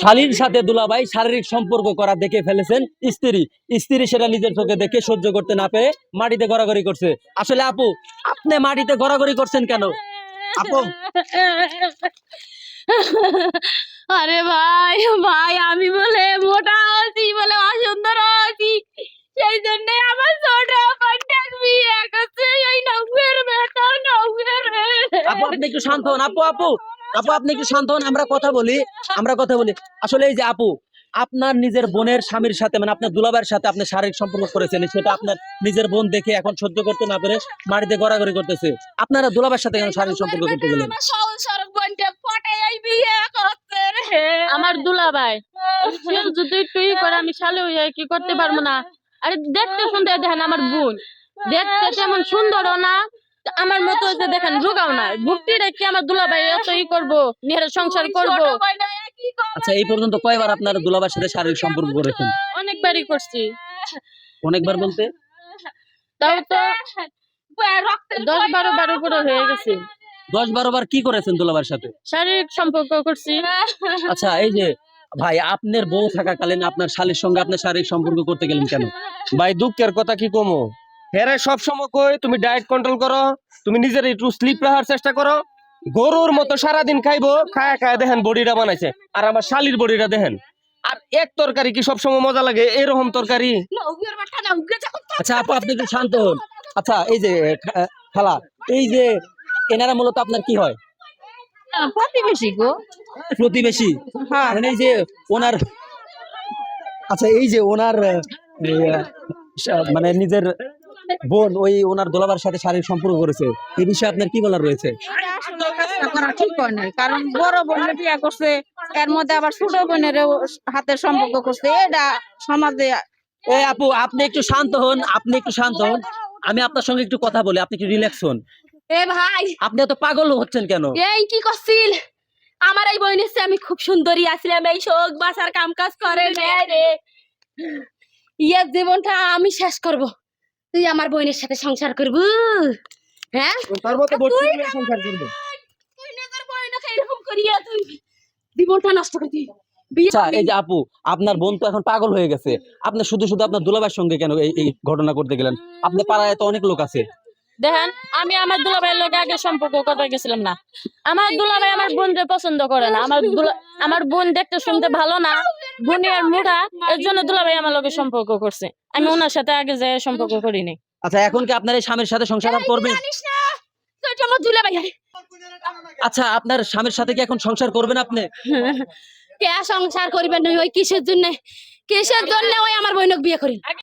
শালীর সাথে দুলাভাই শারীরিক সম্পর্ক করা দেখে ফেলেছেন স্ত্রী। স্ত্রী সেটা নিজের চোখে দেখে সহ্য করতে না পেরে মাটিতে গড়াগড়ি করছে। আসলে আপু, আপনি মাটিতে গড়াগড়ি করছেন কেন আপু? আরে ভাই ভাই আমি বলে মোটা আছি বলে অসুন্দর আছি, সেই জন্য আমার ছোট কন্টাক্ট বিয়ে করছে এই নৌকের বেটা নৌকের। আপু আপনি একটু শান্ত হন। আপু আপু আপু আপনি একটু শান্ত হন, আমরা কথা বলি। আসলে এই যে আপু, আপনার নিজের বোনের স্বামীর সাথে মানে আপনার দুলাভাইয়ের সাথে আপনি শারীরিক সম্পর্ক করেছেন, সেটা আপনার নিজের বোন দেখে এখন সহ্য করতে না পেরে মাটিতে গড়াগড়ি করতেছে। আপনারা দুলাভাইয়ের সাথে কেন শারীরিক সম্পর্ক করতে গেলেন? আমার সহজ সরল বোনটা পটাই বিয়ে করছে রে। আমার দুলাভাই সে যদি একটু ই করে আমি শালে হইয়া কি করতে পারবো না। আরে দেখতে সুন্দর দেখেন আমার বোন, দেখতে তেমন সুন্দরও না, আমার মতো যে দেখেন রোগাও না, ভক্তি রেখে আমার দুলাভাই এত ই করবো, নিজের সংসার করবো। আচ্ছা, এই পর্যন্ত কয়বার আপনার দুলাভাইয়ের সাথে শারীরিক সম্পর্ক করেছেন? অনেকবারই করছি। অনেকবার বলতে তাও তো 10-12 বার উপরে হয়ে গেছে। 10-12 বার কি করেছেন দুলাভাইয়ের সাথে? শারীরিক সম্পর্ক করছি। আচ্ছা, এই যে ভাই, আপনার বউ থাকাকালীন আপনার শালীর সঙ্গে আপনি শারীরিক সম্পর্ক করতে গেলেন কেন? ভাই দুঃখের কথা কি কমো, হেরে সব সময় কই তুমি ডায়েট কন্ট্রোল করো, তুমি নিজের একটু স্লিপ রাখার চেষ্টা করো। গরুর মতো সারাদিন খাইবো, খায়া খায়া দেখেন বডিটা বানাইছে, আর আমার শালির বডিটা দেখেন। আর এক তরকারি কি সব সময় মজা লাগে? এরকম তরকারি। আচ্ছা আপু, আপনি একটু শান্ত হন। আচ্ছা, এই যে খালা, এই যে এনারা মূলত আপনার কি হয়? প্রতিবেশী গো। প্রতিবেশী? হ্যাঁ। মানে এই যে ওনার, আচ্ছা এই যে ওনার মানে নিজের বোন ওই ওনার দুলাভাইয়ের সাথে শারীরিক সম্পর্ক করেছে, এই বিষয়ে আপনার কি বলার রয়েছে? করা ঠিক হয় না, কারণ বড় বোনের বিয়ে করছে, এর মধ্যে আবার ছোট বোনের হাতে সম্পর্ক করছে, এটা সমাজে। এই আপু, আপনি একটু শান্ত হন, আমি আপনার সঙ্গে একটু কথা বলি, আপনি একটু রিল্যাক্স হন। এ ভাই, আপনি এত পাগল হচ্ছেন কেন? এই কি করছিল? আমার এই বোনের চেয়ে আমি খুব সুন্দরী আছিলাম, এই শোক বাসার কাম কাজ করে রে। ইয়ের জীবনটা আমি শেষ করব, তুই আমার বোনের সাথে সংসার করবি? হ্যাঁ, তুই নিজের বোনকে এরকম করিয়া তুই জীবনটা নষ্ট করবি। আচ্ছা, এই যে আপু, আপনার বোন তো এখন পাগল হয়ে গেছে, আপনি শুধু শুধু আপনার দুলাভাইয়ের সঙ্গে কেন এই ঘটনা করতে গেলেন? আপনার পাড়ায় তো অনেক লোক আছে। দেখেন, আমি আমার দুলাভাইয়ের লগে আগে সম্পর্ক করতে গেছিলাম না। আমার দুলাভাই আমার বোনকে পছন্দ করে না, আমার বোন দেখতে শুনতে ভালো না, বোনের মুঠা, এর জন্য দুলাভাই আমার লগে সম্পর্ক করছে। আমি ওনার সাথে আগে যে সম্পর্ক করিনি। আচ্ছা, এখন কি আপনার এই স্বামীর সাথে সংসার করবেন? আমার দুলাভাই আচ্ছা, আপনার স্বামীর সাথে কি এখন সংসার করবেন আপনি? কে সংসার করিবেন? ওই কিসের জন্য ওই আমার বোনকে বিয়ে করি?